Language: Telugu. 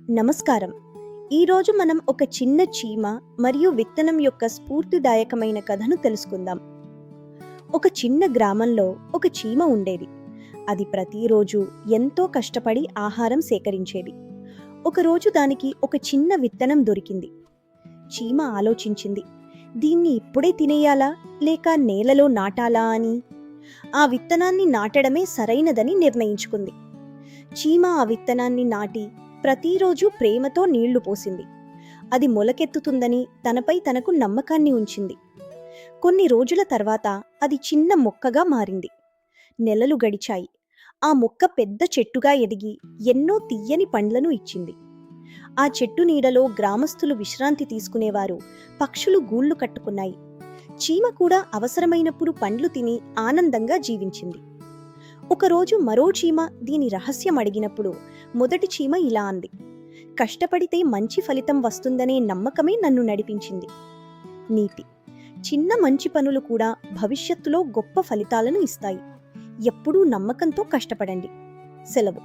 నమస్కారం. ఈరోజు మనం ఒక చిన్న చీమ మరియు విత్తనం యొక్క స్ఫూర్తిదాయకమైన కథను తెలుసుకుందాం. ఒక చిన్న గ్రామంలో ఒక చీమ ఉండేది. అది ప్రతిరోజు ఎంతో కష్టపడి ఆహారం సేకరించేది. ఒకరోజు దానికి ఒక చిన్న విత్తనం దొరికింది. చీమ ఆలోచించింది, దీన్ని ఇప్పుడే తినేయాలా లేక నేలలో నాటాలా అని. ఆ విత్తనాన్ని నాటడమే సరైనదని నిర్ణయించుకుంది. చీమ ఆ విత్తనాన్ని నాటి ప్రతిరోజు ప్రేమతో నీళ్లు పోసింది. అది మొలకెత్తుతుందని తనపై తనకు నమ్మకాన్ని ఉంచింది. కొన్ని రోజుల తర్వాత అది చిన్న మొక్కగా మారింది. నెలలు గడిచాయి. ఆ మొక్క పెద్ద చెట్టుగా ఎదిగి ఎన్నో తియ్యని పండ్లను ఇచ్చింది. ఆ చెట్టు నీడలో గ్రామస్తులు విశ్రాంతి తీసుకునేవారు. పక్షులు గూళ్ళు కట్టుకున్నాయి. చీమ కూడా అవసరమైనప్పుడు పండ్లు తిని ఆనందంగా జీవించింది. ఒకరోజు మరో చీమ దీని రహస్యం అడిగినప్పుడు మొదటి చీమ ఇలా అంది, కష్టపడితే మంచి ఫలితం వస్తుందనే నమ్మకమే నన్ను నడిపించింది. నీతి: చిన్న మంచి పనులు కూడా భవిష్యత్తులో గొప్ప ఫలితాలను ఇస్తాయి. ఎప్పుడూ నమ్మకంతో కష్టపడండి. సెలవు.